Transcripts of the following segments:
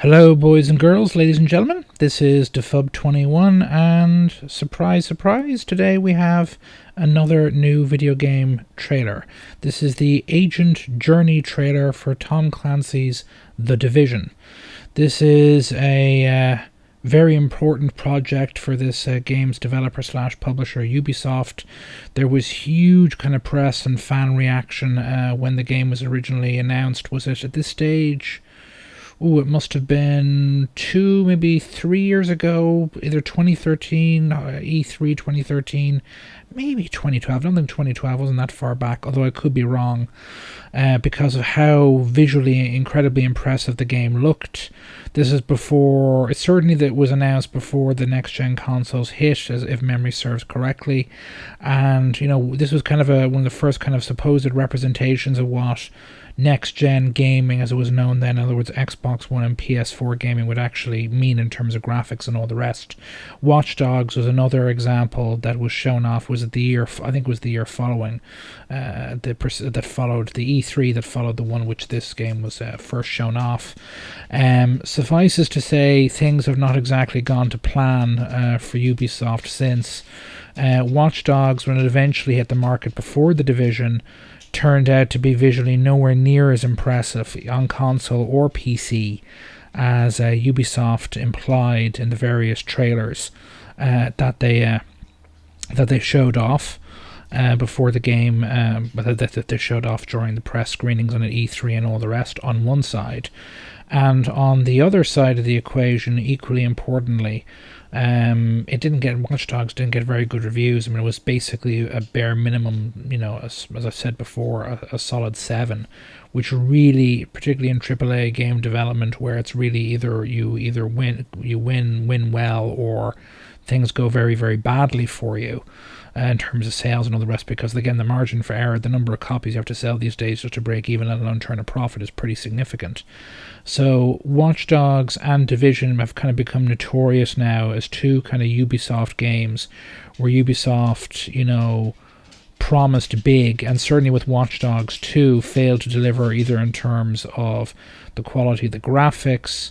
Hello boys and girls, ladies and gentlemen, this is Defub21 and surprise surprise, today we have another new video game trailer. This is the Agent Journey trailer for Tom Clancy's The Division. This is a very important project for this game's developer slash publisher Ubisoft. There was huge kind of press and fan reaction when the game was originally announced. Was it at this stage? It must have been 2, maybe 3 years ago, either 2013, E3 2013, maybe 2012. I don't think 2012 wasn't that far back, although I could be wrong, because of how visually incredibly impressive the game looked. This is before, it certainly that was announced before the next-gen consoles hit, as if memory serves correctly, and, you know, this was kind of one of the first kind of supposed representations of what next-gen gaming, as it was known then, in other words Xbox One and PS4 gaming, would actually mean in terms of graphics and all the rest. Watch Dogs was another example that was shown off. Was it the year, I think it was the year following, that followed the E3 that followed the one which this game was first shown off. Suffices to say, things have not exactly gone to plan for Ubisoft since. Watch Dogs, when it eventually hit the market before The Division, turned out to be visually nowhere near as impressive on console or PC as Ubisoft implied in the various trailers that they showed off before the game, that they showed off during the press screenings on E3 and all the rest on one side. And on the other side of the equation, equally importantly, Watch Dogs didn't get very good reviews. I mean, it was basically a bare minimum, you know, as I've said before, a solid 7, which really, particularly in AAA game development, where it's really either win well, or things go very, very badly for you in terms of sales and all the rest, because again, the margin for error, the number of copies you have to sell these days just to break even, let alone turn a profit, is pretty significant. So Watch Dogs and Division have kind of become notorious now as two kind of Ubisoft games where Ubisoft, you know, promised big, and certainly with Watch Dogs 2 failed to deliver, either in terms of the quality of the graphics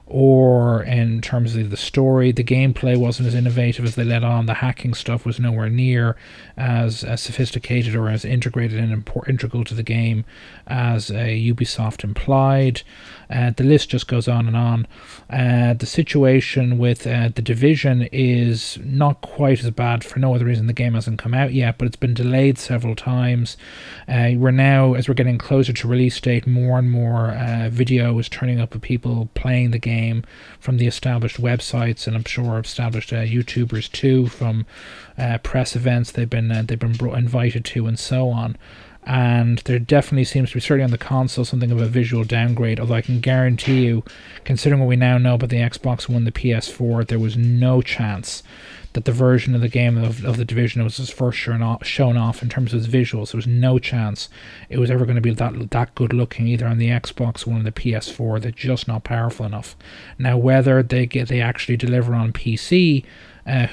or in terms of the story. The gameplay wasn't as innovative as they let on. The hacking stuff was nowhere near as sophisticated or as integrated and integral to the game as Ubisoft implied. The list just goes on and on. The situation with The Division is not quite as bad, for no other reason the game hasn't come out yet, but it's been delayed several times. We're now, as we're getting closer to release date, more and more video is turning up of people playing the game from the established websites, and I'm sure established YouTubers too, from press events they've been invited to, and so on. And there definitely seems to be, certainly on the console, something of a visual downgrade, although I can guarantee you, considering what we now know about the Xbox One, the PS4, there was no chance that the version of the game of The Division was first shown off in terms of its visuals. There was no chance it was ever going to be that good looking, either on the Xbox One or the PS4. They're just not powerful enough. Now, whether they actually deliver on PC,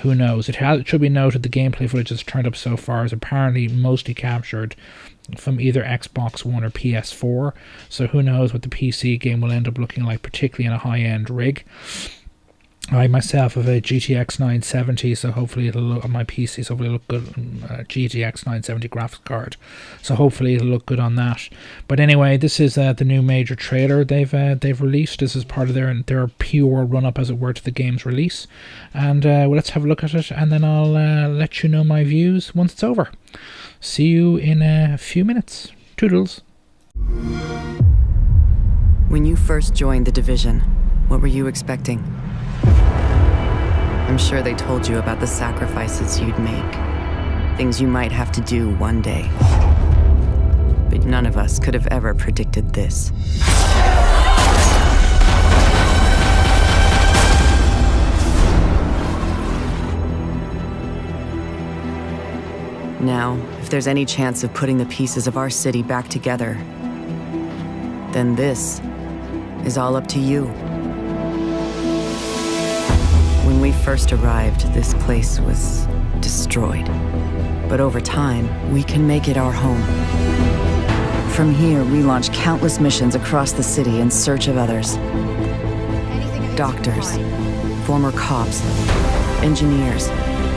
who knows? It should be noted the gameplay footage that's turned up so far is apparently mostly captured from either Xbox One or PS4, so who knows what the PC game will end up looking like, particularly in a high-end rig. I myself have a GTX 970, so hopefully it'll look on my PC. So hopefully it'll look good. GTX 970 graphics card, so hopefully it'll look good on that. But anyway, this is the new major trailer they've released. This is part of their pure run up, as it were, to the game's release. And well, let's have a look at it, and then I'll let you know my views once it's over. See you in a few minutes. Toodles. When you first joined The Division, what were you expecting? I'm sure they told you about the sacrifices you'd make, things you might have to do one day. But none of us could have ever predicted this. Now, if there's any chance of putting the pieces of our city back together, then this is all up to you. When we first arrived, this place was destroyed. But over time, we can make it our home. From here, we launch countless missions across the city in search of others. Doctors, former cops, engineers,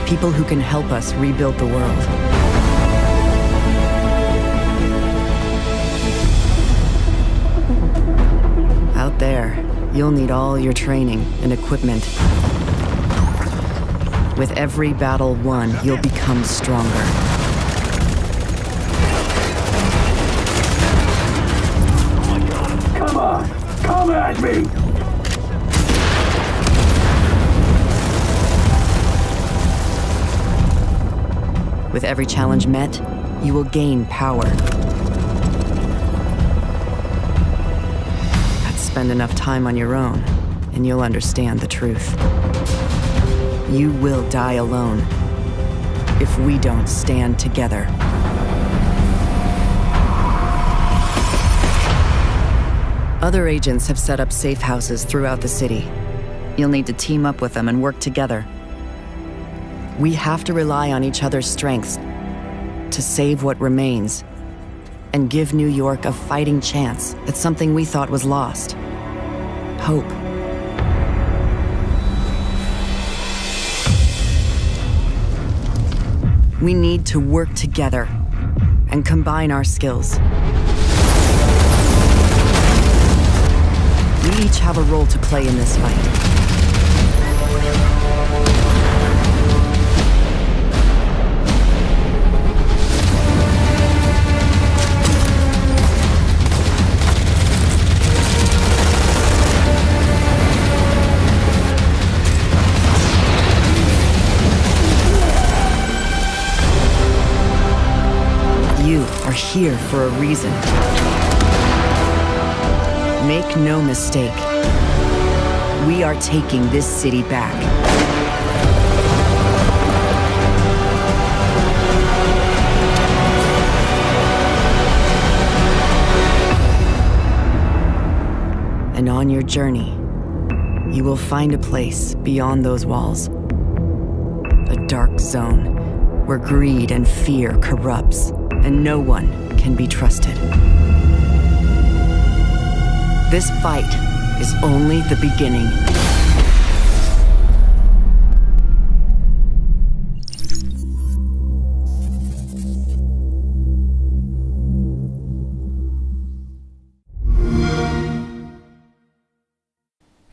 people who can help us rebuild the world. Out there, you'll need all your training and equipment. With every battle won, you'll become stronger. Come on! Come at me! With every challenge met, you will gain power. Spend enough time on your own, and you'll understand the truth. You will die alone if we don't stand together. Other agents have set up safe houses throughout the city. You'll need to team up with them and work together. We have to rely on each other's strengths to save what remains and give New York a fighting chance at something we thought was lost. Hope. We need to work together and combine our skills. We each have a role to play in this fight. You are here for a reason. Make no mistake, we are taking this city back. And on your journey, you will find a place beyond those walls. A dark zone where greed and fear corrupts, and no one can be trusted. This fight is only the beginning.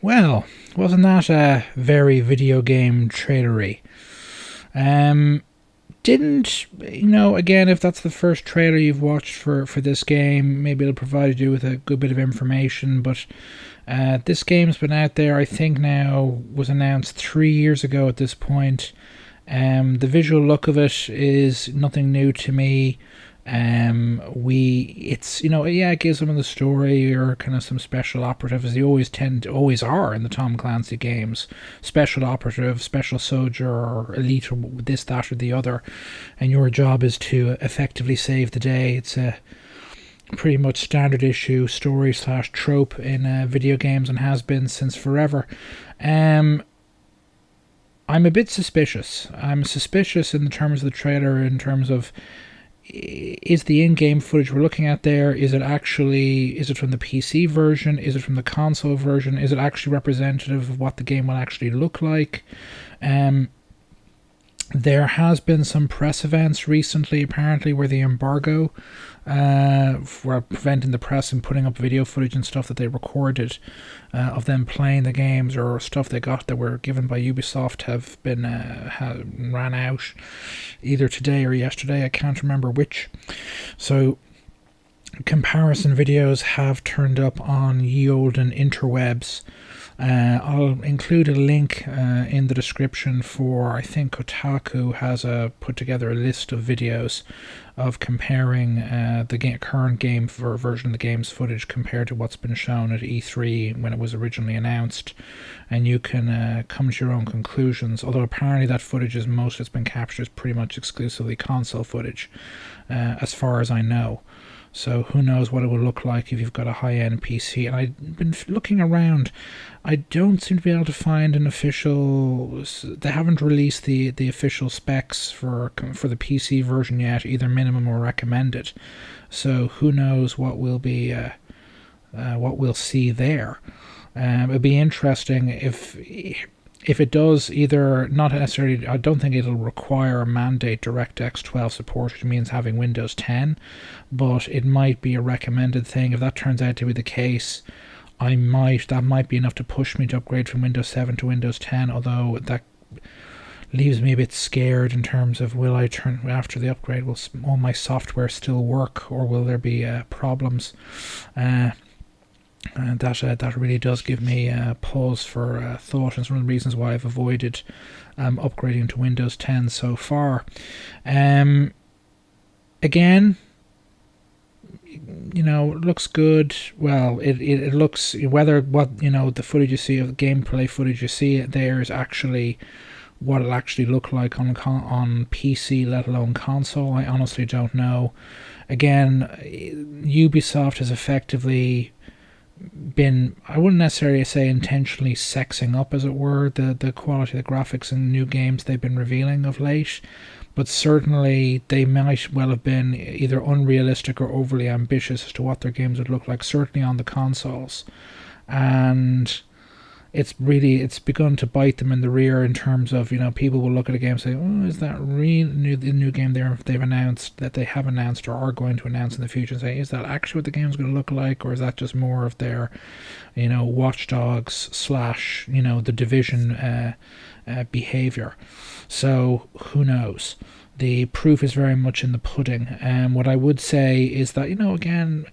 Well, wasn't that a very video game trailery? Didn't, again, if that's the first trailer you've watched for this game, maybe it'll provide you with a good bit of information, but this game's been out there, I think now, was announced 3 years ago at this point. The visual look of it is nothing new to me. It gives them the story or kind of some special operative, as they always are in the Tom Clancy games. Special operative, special soldier, or elite, or this, that, or the other, and your job is to effectively save the day. It's a pretty much standard issue story / trope in video games, and has been since forever. I'm a bit suspicious. I'm suspicious in the terms of the trailer, in terms of, is the in-game footage we're looking at there, is it from the PC version, is it from the console version, is it actually representative of what the game will actually look like? There has been some press events recently, apparently, where the embargo for preventing the press and putting up video footage and stuff that they recorded of them playing the games, or stuff they got that were given by Ubisoft, have been ran out either today or yesterday. I can't remember which. So comparison videos have turned up on ye olden interwebs. I'll include a link in the description for, I think Kotaku has put together a list of videos of comparing the current game version of the game's footage compared to what's been shown at E3 when it was originally announced, and you can come to your own conclusions, although apparently that footage is most that's been captured is pretty much exclusively console footage, as far as I know. So who knows what it will look like if you've got a high-end PC. And I've been looking around. I don't seem to be able to find an official... They haven't released the official specs for the PC version yet, either minimum or recommended. So who knows what will be what we'll see there. It'd be interesting if it does either, not necessarily, I don't think it'll require a mandate DirectX 12 support, which means having Windows 10, but it might be a recommended thing. If that turns out to be the case, that might be enough to push me to upgrade from Windows 7 to Windows 10, although that leaves me a bit scared in terms of, will I turn, after the upgrade, will all my software still work, or will there be problems? And that really does give me pause for thought, and it's one of the reasons why I've avoided upgrading to Windows 10 so far. Again, it looks good. Well, it looks, whether what the footage you see, of the gameplay footage you see there is actually what it'll actually look like on PC, let alone console, I honestly don't know. Again, Ubisoft has effectively been, I wouldn't necessarily say intentionally sexing up, as it were, the quality of the graphics in new games they've been revealing of late, but certainly they might well have been either unrealistic or overly ambitious as to what their games would look like, certainly on the consoles. And it's begun to bite them in the rear, in terms of, people will look at a game and say, oh, is that real the new game they've announced, that they have announced or are going to announce in the future, and say, is that actually what the game's going to look like, or is that just more of their Watch Dogs / the Division behavior? So who knows? The proof is very much in the pudding. And what I would say is that, again,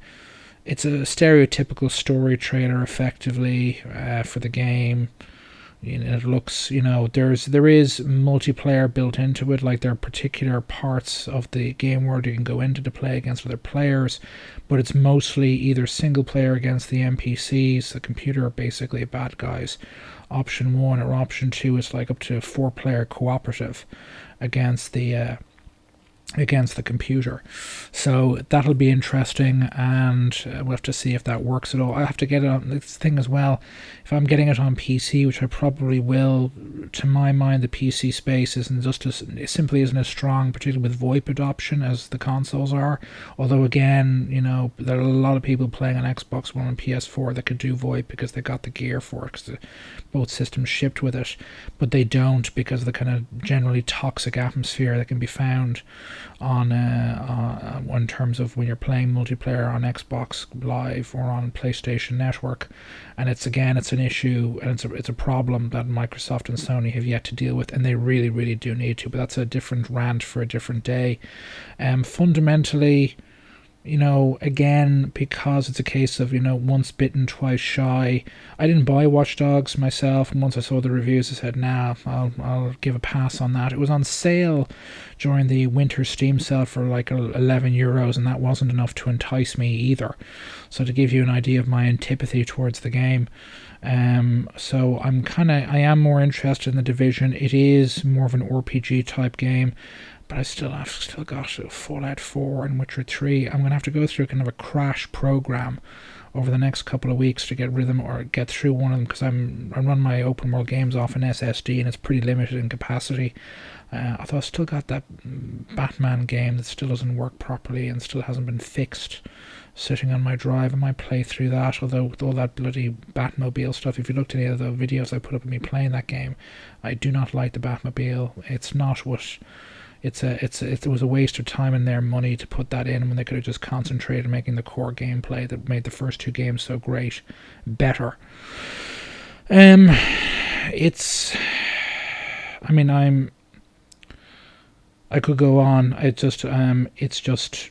it's a stereotypical story trailer, effectively, for the game. It looks, there is multiplayer built into it. Like, there are particular parts of the game where you can go into to play against other players, but it's mostly either single player against the NPCs. The computer are basically bad guys. Option 1 or option 2 is like up to 4-player cooperative against the computer. So that'll be interesting, and we'll have to see if that works at all. I have to get it on this thing as well. If I'm getting it on PC, which I probably will, to my mind the PC space it simply isn't as strong, particularly with VoIP adoption, as the consoles are. Although again, there are a lot of people playing on Xbox One and PS4 that could do VoIP because they got the gear for it, because both systems shipped with it, but they don't because of the kind of generally toxic atmosphere that can be found in terms of when you're playing multiplayer on Xbox Live or on PlayStation Network. And it's an issue, and it's a problem that Microsoft and Sony have yet to deal with, and they really, really do need to. But that's a different rant for a different day. Fundamentally, again, because it's a case of, once bitten, twice shy. I didn't buy Watch Dogs myself, and once I saw the reviews, I said, nah, I'll give a pass on that. It was on sale during the winter Steam sale for like €11, and that wasn't enough to entice me either. So to give you an idea of my antipathy towards the game, so I am more interested in the Division. It is more of an RPG type game, but I've still got Fallout 4 and Witcher 3. I'm going to have to go through kind of a crash program over the next couple of weeks to get rid of them, or get through one of them, because I run my open world games off an SSD and it's pretty limited in capacity. Although I've still got that Batman game that still doesn't work properly and still hasn't been fixed, sitting on my drive. I might play through that, although with all that bloody Batmobile stuff, if you looked at any of the videos I put up of me playing that game, I do not like the Batmobile. It's not what... It was a waste of time and their money to put that in when they could have just concentrated on making the core gameplay that made the first 2 games so great better. I could go on. It's just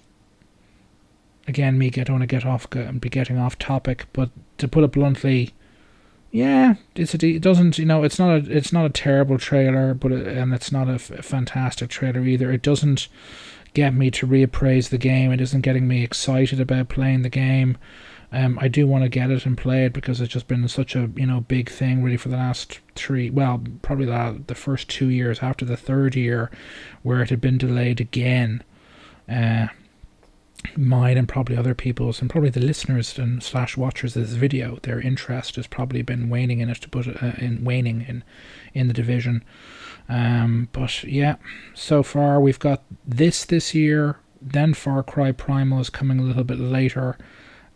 again, I don't want to get off topic, but to put it bluntly, yeah, it's not a terrible trailer, and it's not a fantastic trailer either. It doesn't get me to reappraise the game. It isn't getting me excited about playing the game. I do want to get it and play it because it's just been such a big thing really for the last probably the first 2 years after the third year, where it had been delayed again. Mine and probably other people's, and probably the listeners and / watchers of this video, their interest has probably been waning in it, to put it in the Division. But yeah, so far we've got this year, then Far Cry Primal is coming a little bit later,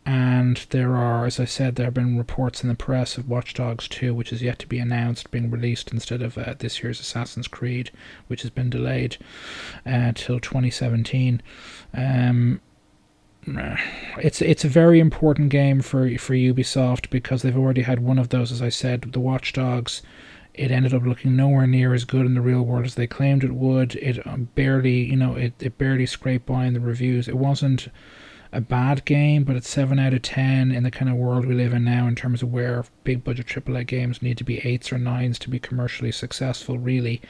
And there are, as I said, there have been reports in the press of Watch Dogs 2, which is yet to be announced, being released instead of this year's Assassin's Creed, which has been delayed till 2017. It's a very important game for Ubisoft, because they've already had one of those, as I said, the Watch Dogs. It ended up looking nowhere near as good in the real world as they claimed it would. It barely, it barely scraped by in the reviews. It wasn't a bad game, but it's 7 out of 10 in the kind of world we live in now, in terms of where big budget AAA games need to be 8s or 9s to be commercially successful. Really,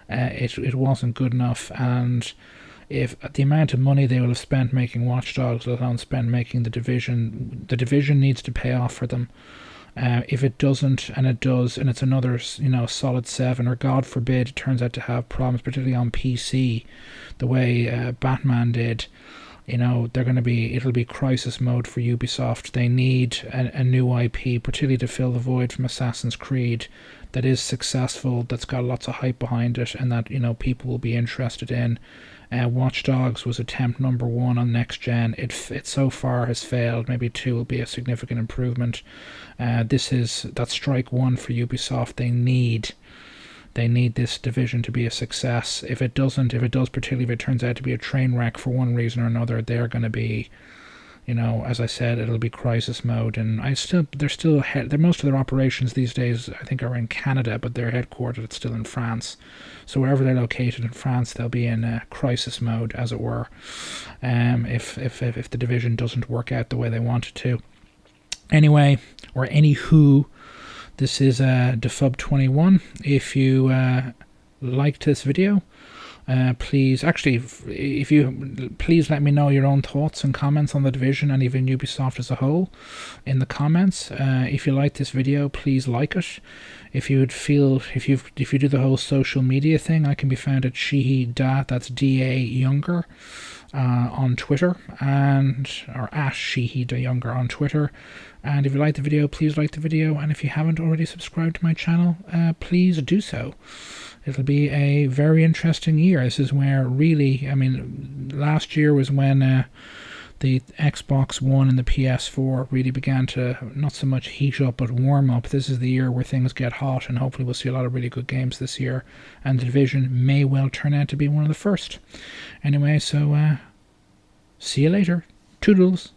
it wasn't good enough. And if the amount of money they will have spent making Watch Dogs, let alone spent making the Division needs to pay off for them. If it doesn't, and it does, and it's another, solid 7, or God forbid it turns out to have problems, particularly on PC, the way Batman did, it'll be crisis mode for Ubisoft. They need a new IP, particularly to fill the void from Assassin's Creed, that is successful, that's got lots of hype behind it, and that, people will be interested in. Watch Dogs was attempt number 1 on next gen. It so far has failed. Maybe 2 will be a significant improvement. That's strike 1 for Ubisoft. They need this Division to be a success. If it does, particularly if it turns out to be a train wreck for one reason or another, they're going to be, as I said, it'll be crisis mode. And most of their operations these days, I think, are in Canada, but they're headquartered, it's still in France. So wherever they're located in France, they'll be in crisis mode, as it were, if the Division doesn't work out the way they want it to. Anyway, or anywho, this is Defub21. If you liked this video, please let me know your own thoughts and comments on the Division, and even Ubisoft as a whole, in the comments. If you like this video, please like it. If you do the whole social media thing, I can be found at Sheehy that's DA Younger on Twitter, or at Sheehy Younger on Twitter. And if you like the video, please like the video, and if you haven't already subscribed to my channel, please do so. It'll be a very interesting year. This is where really, last year was when the Xbox One and the PS4 really began to not so much heat up but warm up. This is the year where things get hot, and hopefully we'll see a lot of really good games this year, and the Division may well turn out to be one of the first. Anyway, so see you later. Toodles.